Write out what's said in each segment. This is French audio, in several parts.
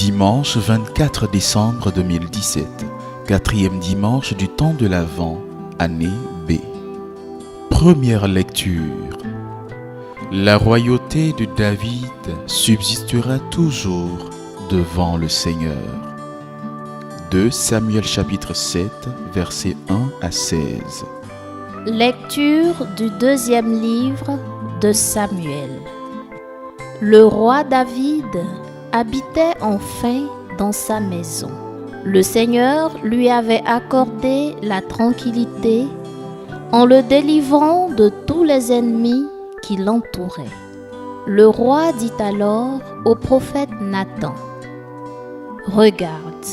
Dimanche 24 décembre 2017, quatrième dimanche du temps de l'Avent, année B. Première lecture. La royauté de David subsistera toujours devant le Seigneur. 2 Samuel chapitre 7, versets 1 à 16. Lecture du deuxième livre de Samuel. Le roi David habitait enfin dans sa maison. Le Seigneur lui avait accordé la tranquillité en le délivrant de tous les ennemis qui l'entouraient. Le roi dit alors au prophète Nathan : « Regarde,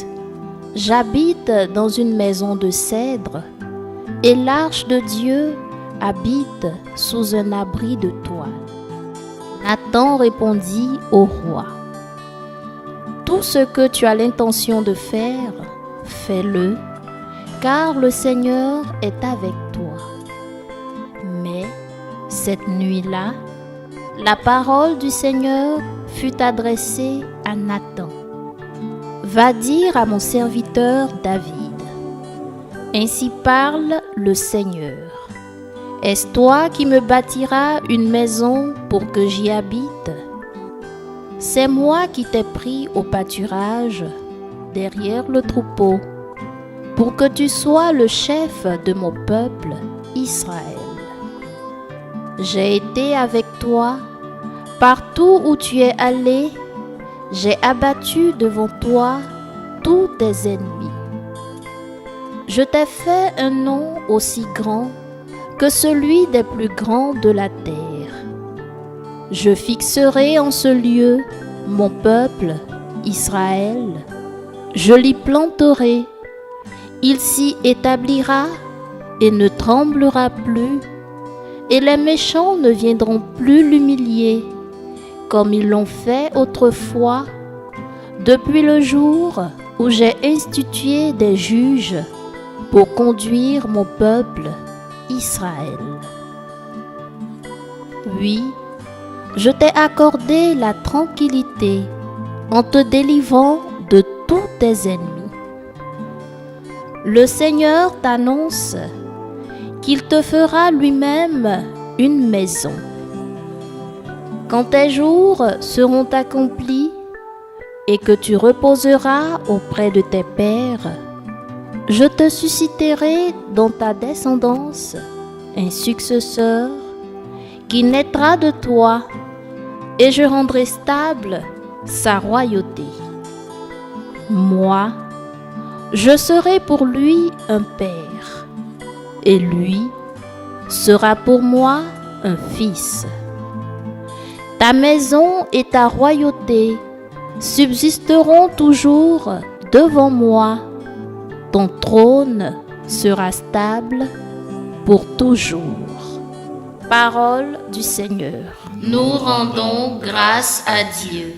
j'habite dans une maison de cèdre et l'arche de Dieu habite sous un abri de toile. » Nathan répondit au roi : « Tout ce que tu as l'intention de faire, fais-le, car le Seigneur est avec toi. » Mais cette nuit-là, la parole du Seigneur fut adressée à Nathan. « Va dire à mon serviteur David, ainsi parle le Seigneur. Est-ce toi qui me bâtiras une maison pour que j'y habite ? C'est moi qui t'ai pris au pâturage, derrière le troupeau, pour que tu sois le chef de mon peuple, Israël. J'ai été avec toi, partout où tu es allé, j'ai abattu devant toi tous tes ennemis. Je t'ai fait un nom aussi grand que celui des plus grands de la terre. Je fixerai en ce lieu mon peuple, Israël. Je l'y planterai. Il s'y établira et ne tremblera plus, et les méchants ne viendront plus l'humilier, comme ils l'ont fait autrefois, depuis le jour où j'ai institué des juges pour conduire mon peuple, Israël. Oui, je t'ai accordé la tranquillité en te délivrant de tous tes ennemis. Le Seigneur t'annonce qu'il te fera lui-même une maison. Quand tes jours seront accomplis et que tu reposeras auprès de tes pères, je te susciterai dans ta descendance un successeur qui naîtra de toi, et je rendrai stable sa royauté. Moi, je serai pour lui un père, et lui sera pour moi un fils. Ta maison et ta royauté subsisteront toujours devant moi. Ton trône sera stable pour toujours. » Parole du Seigneur. Nous rendons grâce à Dieu.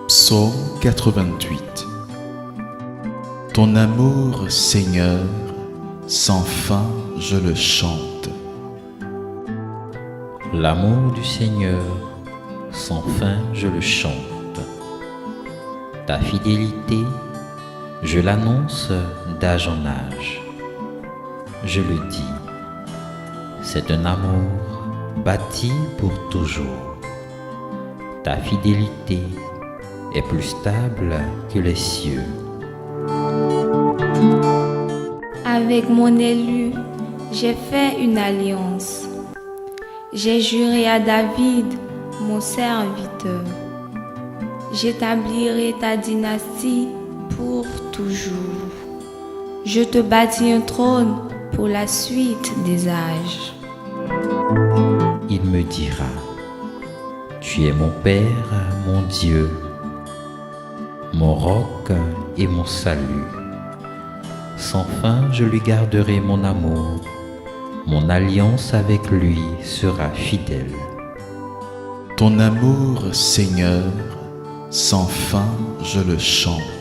Psaume 88. Ton amour, Seigneur, sans fin je le chante. L'amour du Seigneur, sans fin je le chante. Ta fidélité, je l'annonce d'âge en âge. Je le dis, c'est un amour bâti pour toujours. Ta fidélité est plus stable que les cieux. Avec mon élu, j'ai fait une alliance. J'ai juré à David, mon serviteur. J'établirai ta dynastie pour toujours. Je te bâtis un trône pour la suite des âges. Il me dira, tu es mon Père, mon Dieu, mon roc et mon salut. Sans fin, je lui garderai mon amour. Mon alliance avec lui sera fidèle. Ton amour, Seigneur, sans fin je le chante.